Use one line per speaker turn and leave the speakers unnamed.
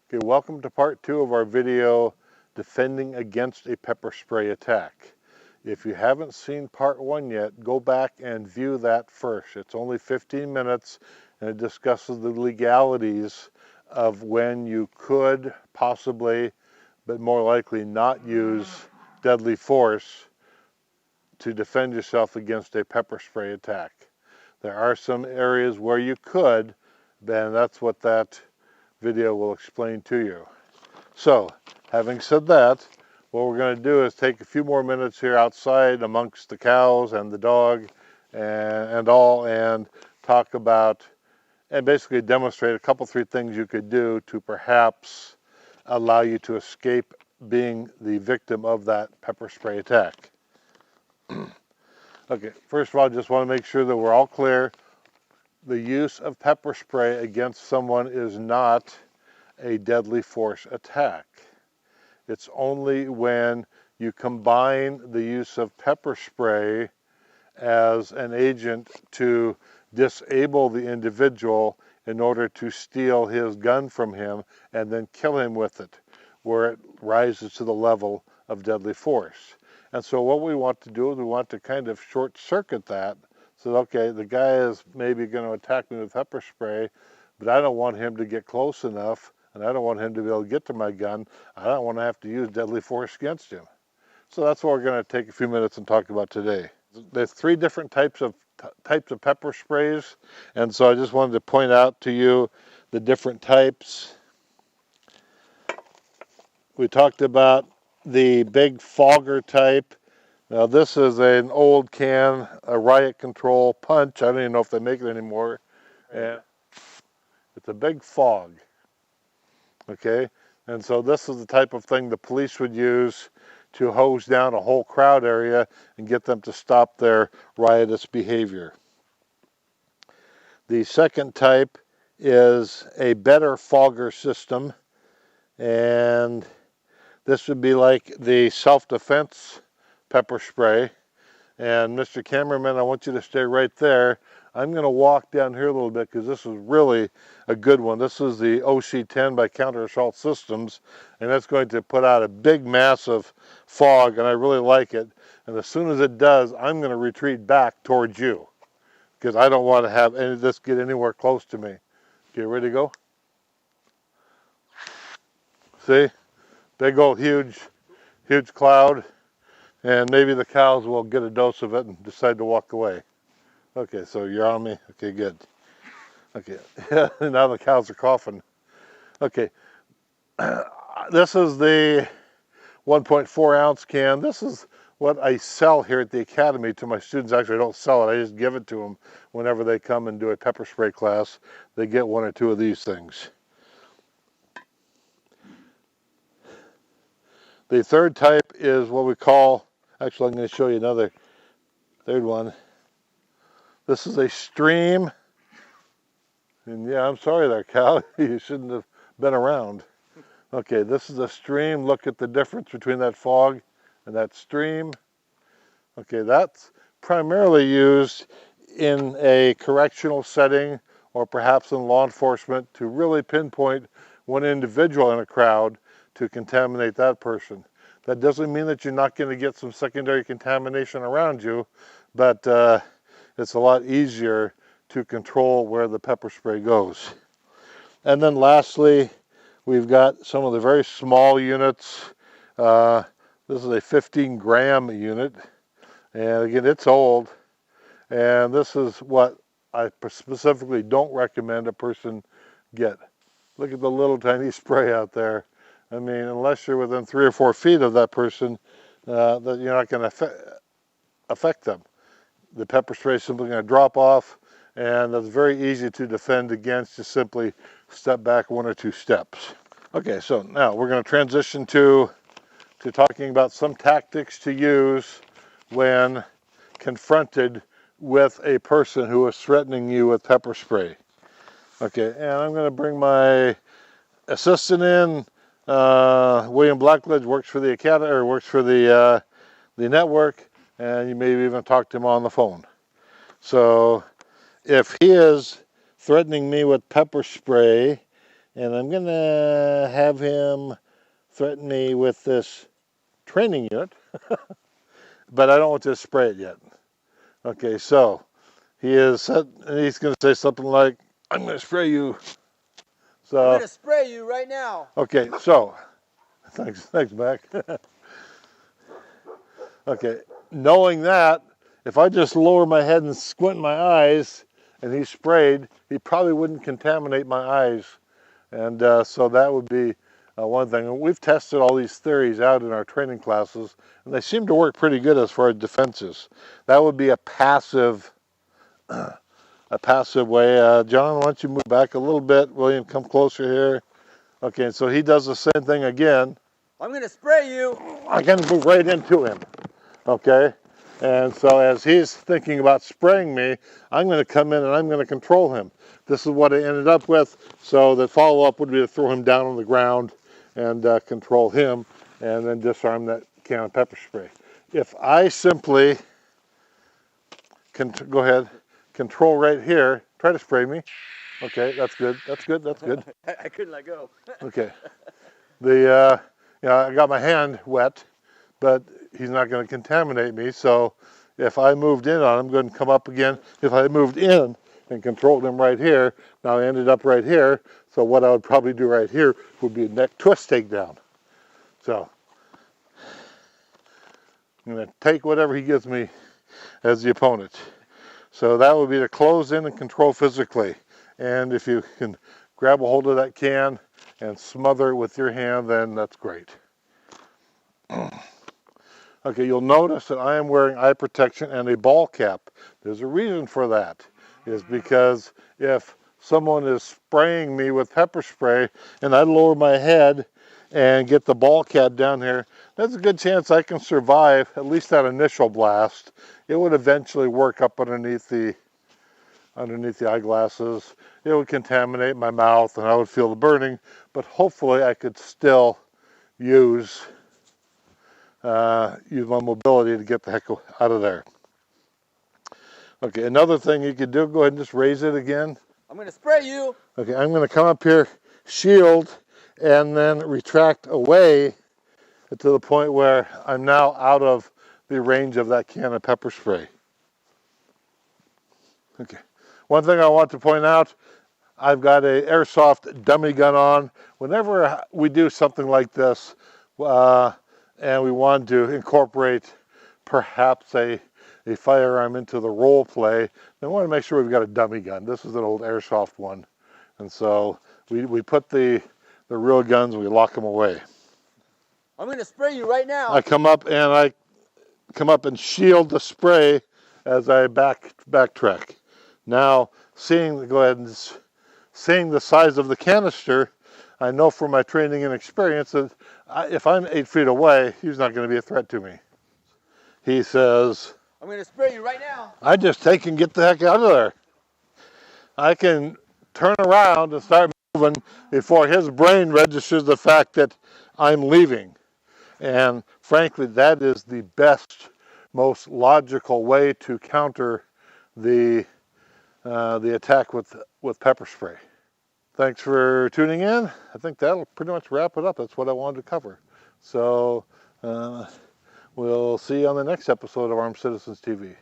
Okay, welcome to part 2 of our video, Defending Against a Pepper Spray Attack. If you haven't seen part 1 yet, go back and view that first. It's only 15 minutes and it discusses the legalities of when you could possibly, but more likely not use deadly force to defend yourself against a pepper spray attack. There are some areas where you could, and that's what that video will explain to you. So, having said that, what we're going to do is take a few more minutes here outside amongst the cows and the dog and talk about and basically demonstrate a couple, 3 things you could do to perhaps allow you to escape being the victim of that pepper spray attack. Okay, first of all, I just want to make sure that we're all clear. The use of pepper spray against someone is not a deadly force attack. It's only when you combine the use of pepper spray as an agent to disable the individual in order to steal his gun from him and then kill him with it, where it rises to the level of deadly force. And so what we want to do is we want to kind of short circuit that. So, okay, the guy is maybe going to attack me with pepper spray, but I don't want him to get close enough, and I don't want him to be able to get to my gun. I don't want to have to use deadly force against him. So that's what we're going to take a few minutes and talk about today. There's 3 different types of pepper sprays, and so I just wanted to point out to you the different types. We talked about the big fogger type. Now this is an old can, a riot control punch. I don't even know if they make it anymore. And it's a big fog. Okay, and so this is the type of thing the police would use to hose down a whole crowd area and get them to stop their riotous behavior. The second type is a better fogger system, and this would be like the self-defense pepper spray. And Mr. Cameraman, I want you to stay right there. I'm going to walk down here a little bit because this is really a good one. This is the OC-10 by Counter Assault Systems, and that's going to put out a big massive fog, and I really like it. And as soon as it does, I'm going to retreat back towards you because I don't want to have any of this get anywhere close to me. Okay, ready to go? See? Big old huge cloud, and maybe the cows will get a dose of it and decide to walk away. Okay, so you're on me? Okay, good. Okay, now the cows are coughing. Okay, this is the 1.4 ounce can. This is what I sell here at the Academy to my students. Actually, I don't sell it, I just give it to them whenever they come and do a pepper spray class. They get 1 or 2 of these things. The third type is what we call, actually I'm going to show you another third one. This is a stream, and yeah, I'm sorry there, cow, you shouldn't have been around. Okay, this is a stream. Look at the difference between that fog and that stream. Okay, that's primarily used in a correctional setting or perhaps in law enforcement to really pinpoint one individual in a crowd to contaminate that person. That doesn't mean that you're not going to get some secondary contamination around you, but it's a lot easier to control where the pepper spray goes. And then lastly, we've got some of the very small units. This is a 15-gram unit, and again, it's old. And this is what I specifically don't recommend a person get. Look at the little tiny spray out there. I mean, unless you're within 3 or 4 feet of that person, that you're not going to affect them. The pepper spray is simply going to drop off, and that's very easy to defend against. Just simply step back 1 or 2 steps. Okay, so now we're going to transition to talking about some tactics to use when confronted with a person who is threatening you with pepper spray. Okay, and I'm going to bring my assistant in. William Blackledge works for the Academy, or works for the network, and you may even talk to him on the phone. So if he is threatening me with pepper spray And I'm going to have him threaten me with this training unit, but I don't want to spray it yet. Okay, so he is set, and he's going to say something like, I'm going to spray you. So,
I'm going to spray you right now.
Okay, so, thanks, Mac. Okay, knowing that, if I just lower my head and squint my eyes, and he sprayed, he probably wouldn't contaminate my eyes. And so that would be one thing. And we've tested all these theories out in our training classes, and they seem to work pretty good as far as defenses. That would be a passive way. John, why don't you move back a little bit? William, come closer here. Okay, so he does the same thing again.
I'm going to spray you.
I'm going to move right into him. Okay, and so as he's thinking about spraying me, I'm going to come in and I'm going to control him. This is what I ended up with. So the follow-up would be to throw him down on the ground and control him, and then disarm that can of pepper spray. If I simply go ahead, control right here, try to spray me. Okay, that's good. That's good. That's good.
I couldn't let go.
Okay. I got my hand wet, but he's not going to contaminate me. So if I moved in on him, I'm going to come up again. If I moved in and controlled him right here, now I ended up right here. So what I would probably do right here would be a neck twist takedown. So I'm going to take whatever he gives me as the opponent. So that would be to close in and control physically. And if you can grab a hold of that can and smother it with your hand, then that's great. Okay, you'll notice that I am wearing eye protection and a ball cap. There's a reason for that, is because if someone is spraying me with pepper spray and I lower my head and get the ball cap down here, there's a good chance I can survive at least that initial blast. It would eventually work up underneath the eyeglasses. It would contaminate my mouth and I would feel the burning, but hopefully I could still use my mobility to get the heck out of there. Okay, another thing you could do, go ahead and just raise it again.
I'm going to spray you.
Okay, I'm going to come up here, shield, and then retract away to the point where I'm now out of the range of that can of pepper spray. Okay, one thing I want to point out, I've got a Airsoft Dummy Gun on. Whenever we do something like this, and we want to incorporate perhaps a firearm into the role play, then we want to make sure we've got a dummy gun. This is an old Airsoft one. And so we put the real guns, we lock them away.
I'm going to spray you right now.
I come up and shield the spray as I backtrack. Now, seeing the size of the canister, I know from my training and experience that if I'm 8 feet away, he's not going to be a threat to me. He says,
I'm going to spray you right now.
I just take and get the heck out of there. I can turn around and start moving before his brain registers the fact that I'm leaving. And frankly, that is the best, most logical way to counter the attack with pepper spray. Thanks for tuning in. I think that'll pretty much wrap it up. That's what I wanted to cover. So we'll see you on the next episode of Armed Citizens TV.